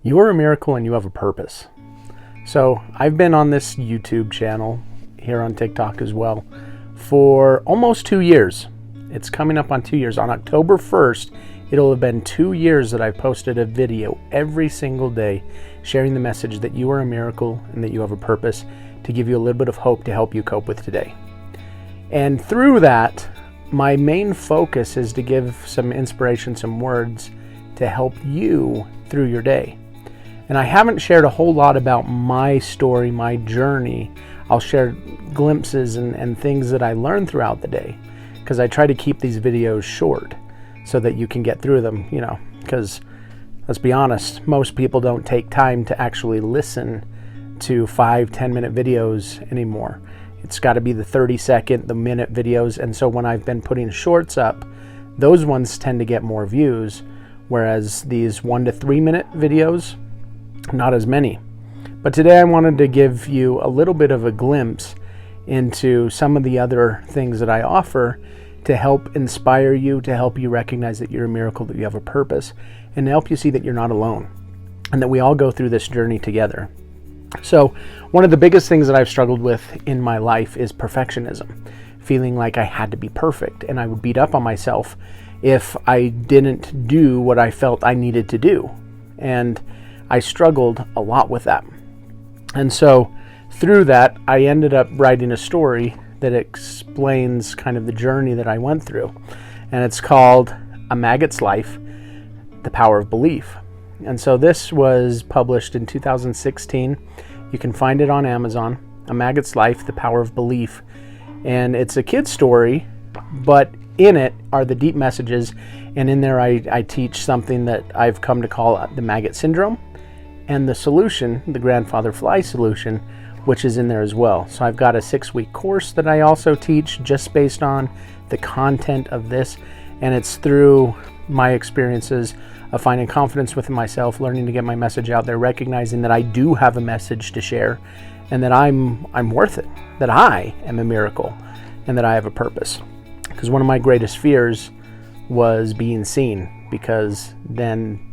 You are a miracle and you have a purpose. So I've been on this YouTube channel, here on TikTok as well, for almost 2 years. It's coming up on 2 years. On October 1st, it'll have been 2 years that I've posted a video every single day sharing the message that you are a miracle and that you have a purpose, to give you a little bit of hope to help you cope with today. And through that, my main focus is to give some inspiration, some words to help you through your day. And I haven't shared a whole lot about my story, my journey. I'll share glimpses and things that I learned throughout the day, because I try to keep these videos short so that you can get through them, because let's be honest, most people don't take time to actually listen to 5-10 minute videos anymore. It's got to be the 30-second, the minute videos. And so when I've been putting shorts up, those ones tend to get more views, whereas these 1 to 3 minute videos, not as many. But today I wanted to give you a little bit of a glimpse into some of the other things that I offer to help inspire you, to help you recognize that you're a miracle, that you have a purpose, and to help you see that you're not alone and that we all go through this journey together. So one of the biggest things that I've struggled with in my life is perfectionism, feeling like I had to be perfect, and I would beat up on myself if I didn't do what I felt I needed to do. And I struggled a lot with that. And so through that, I ended up writing a story that explains kind of the journey that I went through. And it's called A Maggot's Life, The Power of Belief. And so this was published in 2016. You can find it on Amazon. A Maggot's Life, The Power of Belief. And it's a kid's story, but in it are the deep messages. And in there I teach something that I've come to call the maggot syndrome, and the solution, the grandfather fly solution, which is in there as well. So I've got a 6-week course that I also teach just based on the content of this. And it's through my experiences of finding confidence within myself, learning to get my message out there, recognizing that I do have a message to share, and that I'm worth it, that I am a miracle, and that I have a purpose. Because one of my greatest fears was being seen, because then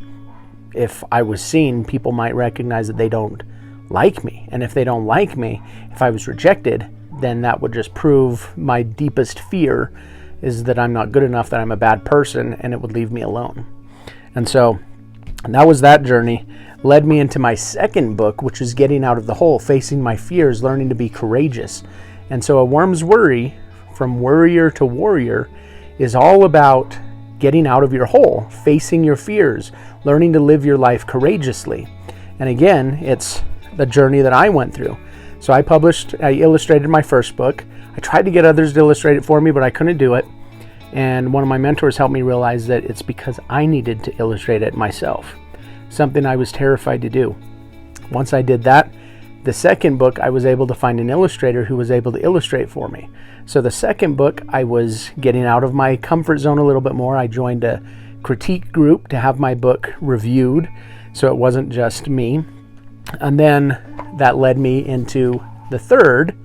if I was seen, people might recognize that they don't like me. And if they don't like me, if I was rejected, then that would just prove my deepest fear is that I'm not good enough, that I'm a bad person, and it would leave me alone. And so that was that journey. Led me into my second book, which is Getting Out of the Hole, Facing My Fears, Learning to Be Courageous. And so A Worm's Worry, From Worrier to Warrior, is all about getting out of your hole, facing your fears, learning to live your life courageously. And again, it's the journey that I went through. So I illustrated my first book. I tried to get others to illustrate it for me, but I couldn't do it. And one of my mentors helped me realize that it's because I needed to illustrate it myself, something I was terrified to do. Once I did that, the second book, I was able to find an illustrator who was able to illustrate for me. So the second book, I was getting out of my comfort zone a little bit more. I joined a critique group to have my book reviewed, so it wasn't just me. And then that led me into the third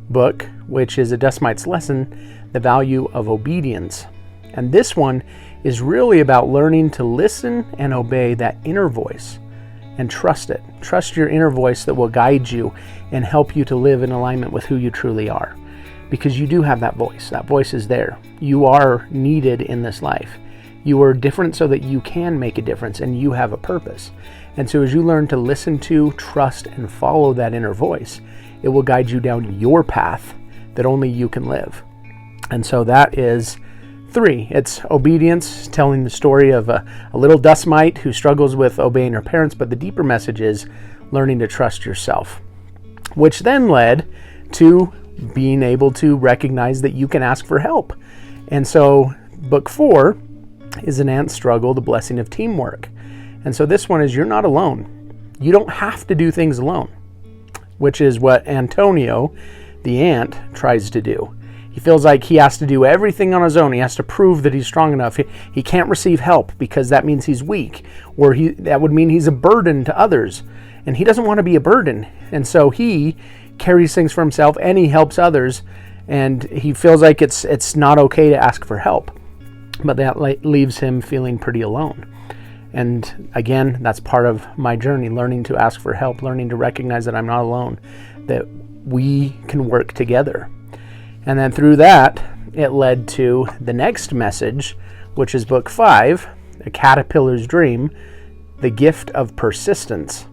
book, which is A Dust Mite's Lesson, The Value of Obedience. And this one is really about learning to listen and obey that inner voice and trust it. Trust your inner voice that will guide you and help you to live in alignment with who you truly are. Because you do have that voice. That voice is there. You are needed in this life. You are different so that you can make a difference, and you have a purpose. And so as you learn to listen to, trust, and follow that inner voice, it will guide you down your path that only you can live. And so that is 3. It's obedience, telling the story of a little dust mite who struggles with obeying her parents, but the deeper message is learning to trust yourself, which then led to being able to recognize that you can ask for help. And so book 4 is An Ant's Struggle, The Blessing of Teamwork. And so this one is you're not alone. You don't have to do things alone, which is what Antonio, the ant, tries to do. He feels like he has to do everything on his own. He has to prove that he's strong enough. He can't receive help because that means he's weak, or that would mean he's a burden to others. And he doesn't want to be a burden. And so he carries things for himself and he helps others, and he feels like it's not okay to ask for help. But that leaves him feeling pretty alone. And again, that's part of my journey, learning to ask for help, learning to recognize that I'm not alone, that we can work together. And then through that, it led to the next message, which is book 5, A Caterpillar's Dream, The Gift of Persistence.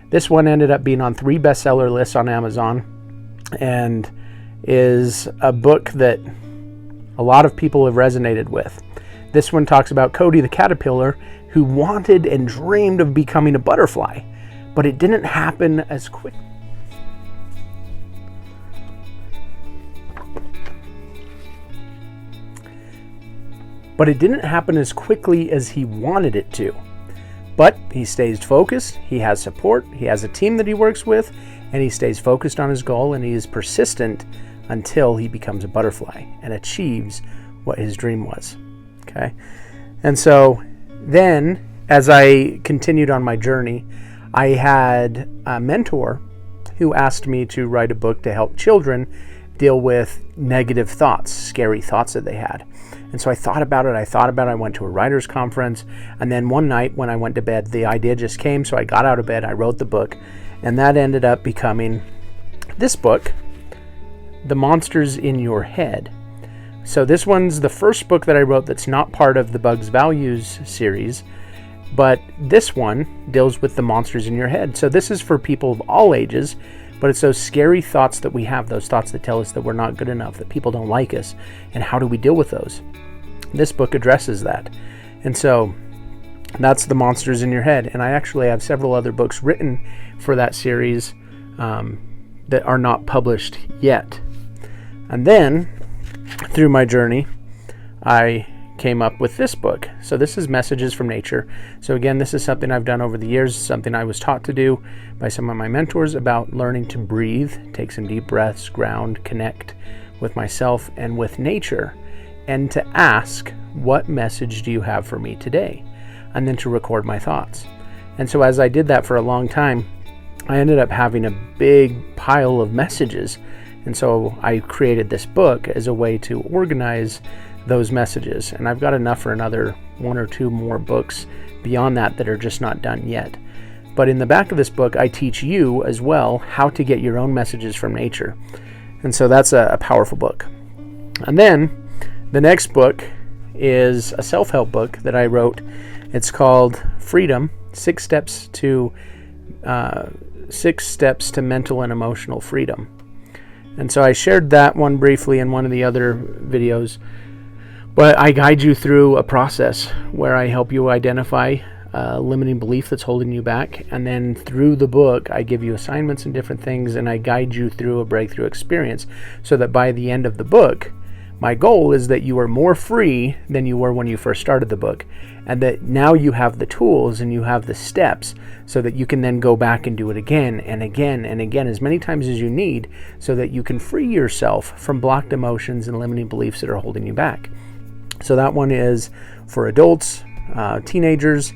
This one ended up being on 3 bestseller lists on Amazon, and is a book that a lot of people have resonated with. This one talks about Cody the caterpillar who wanted and dreamed of becoming a butterfly, but it didn't happen as quick. But it didn't happen as quickly as he wanted it to. But he stays focused, he has support, he has a team that he works with, and he stays focused on his goal, and he is persistent until he becomes a butterfly and achieves what his dream was. Okay? And so then, as I continued on my journey, I had a mentor who asked me to write a book to help children deal with negative thoughts, scary thoughts that they had. And so I thought about it. I went to a writer's conference. And then one night when I went to bed, the idea just came. So I got out of bed, I wrote the book, and that ended up becoming this book, The Monsters in Your Head. So this one's the first book that I wrote that's not part of the Bugs Values series, but this one deals with the monsters in your head. So this is for people of all ages, but it's those scary thoughts that we have, those thoughts that tell us that we're not good enough, that people don't like us, and how do we deal with those? This book addresses that. And so that's The Monsters in Your Head. And I actually have several other books written for that series that are not published yet. And then, through my journey, I came up with this book. So this is Messages from Nature. So again, this is something I've done over the years, something I was taught to do by some of my mentors about learning to breathe, take some deep breaths, ground, connect with myself and with nature, and to ask, what message do you have for me today? And then to record my thoughts. And so as I did that for a long time, I ended up having a big pile of messages. And so I created this book as a way to organize those messages. And I've got enough for another 1 or 2 more books beyond that that are just not done yet. But in the back of this book, I teach you as well how to get your own messages from nature. And so that's a powerful book. And then the next book is a self-help book that I wrote. It's called Freedom, 6 Steps to Mental and Emotional Freedom. And so I shared that one briefly in one of the other videos. But I guide you through a process where I help you identify a limiting belief that's holding you back. And then through the book, I give you assignments and different things, and I guide you through a breakthrough experience so that by the end of the book, my goal is that you are more free than you were when you first started the book, and that now you have the tools and you have the steps so that you can then go back and do it again and again and again as many times as you need so that you can free yourself from blocked emotions and limiting beliefs that are holding you back. So that one is for adults, teenagers,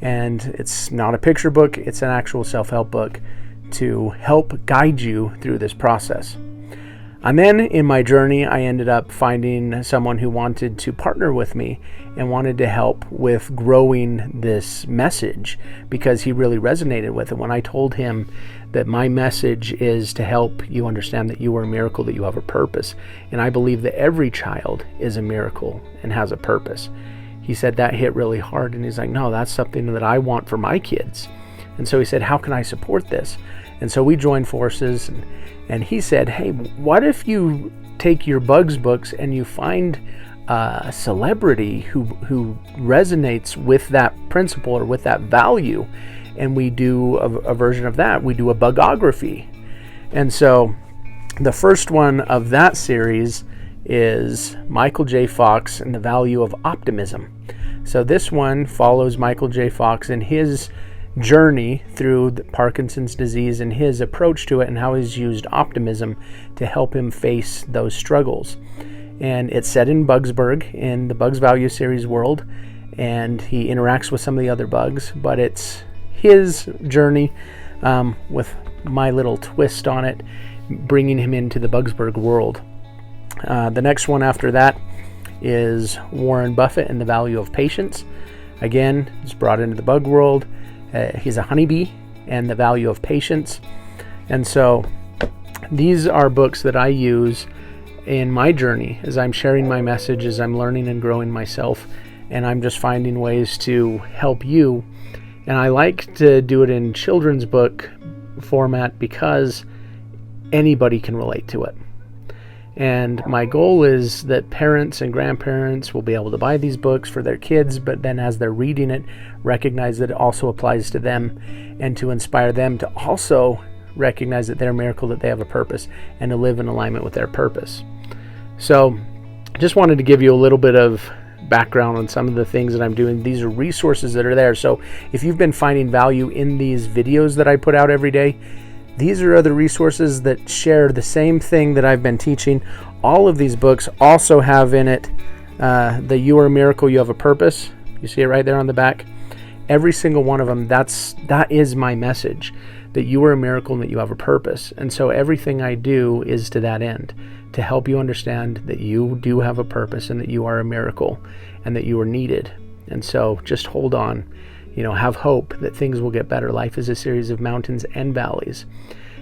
and it's not a picture book, it's an actual self-help book to help guide you through this process. And then in my journey, I ended up finding someone who wanted to partner with me and wanted to help with growing this message because he really resonated with it. When I told him that my message is to help you understand that you are a miracle, that you have a purpose, and I believe that every child is a miracle and has a purpose. He said that hit really hard, and he's like, no, that's something that I want for my kids. And so he said, how can I support this? And so we joined forces, and he said, hey, what if you take your Bugs books and you find a celebrity who resonates with that principle or with that value, and we do a version of that. We do a bugography. And so the first one of that series is Michael J. Fox and the Value of Optimism. So this one follows Michael J. Fox and his journey through the Parkinson's disease and his approach to it and how he's used optimism to help him face those struggles. And it's set in Bugsburg in the Bugs Value series world, and he interacts with some of the other bugs, but it's his journey with my little twist on it, bringing him into the Bugsburg world. The next one after that is Warren Buffett and the Value of Patience. Again, he's brought into the bug world. He's a honeybee and the value of patience. And so these are books that I use in my journey as I'm sharing my message, as I'm learning and growing myself, and I'm just finding ways to help you. And I like to do it in children's book format because anybody can relate to it. And my goal is that parents and grandparents will be able to buy these books for their kids, but then as they're reading it, recognize that it also applies to them, and to inspire them to also recognize that they're a miracle, that they have a purpose, and to live in alignment with their purpose. So just wanted to give you a little bit of background on some of the things that I'm doing. These are resources that are there. So if you've been finding value in these videos that I put out every day, these are other resources that share the same thing that I've been teaching. All of these books also have in it the You Are a Miracle, You Have a Purpose. You see it right there on the back. Every single one of them, that is my message, that you are a miracle and that you have a purpose. And so everything I do is to that end, to help you understand that you do have a purpose and that you are a miracle and that you are needed. And so just hold on. Have hope that things will get better. Life is a series of mountains and valleys.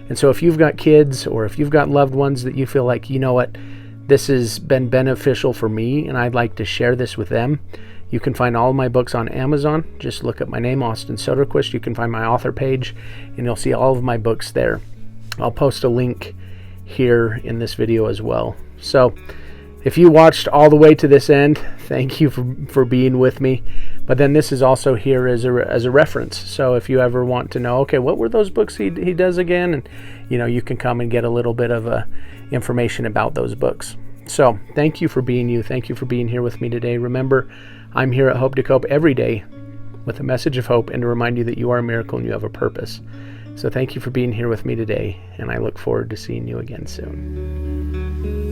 And so if you've got kids or if you've got loved ones that you feel like, you know what, this has been beneficial for me and I'd like to share this with them, you can find all of my books on Amazon. Just look up my name, Austin Soderquist. You can find my author page and you'll see all of my books there. I'll post a link here in this video as well. So if you watched all the way to this end, thank you for being with me. But then this is also here as a reference. So if you ever want to know, okay, what were those books he does again? And you can come and get a little bit of information about those books. So thank you for being you. Thank you for being here with me today. Remember, I'm here at Hope to Cope every day with a message of hope and to remind you that you are a miracle and you have a purpose. So thank you for being here with me today, and I look forward to seeing you again soon.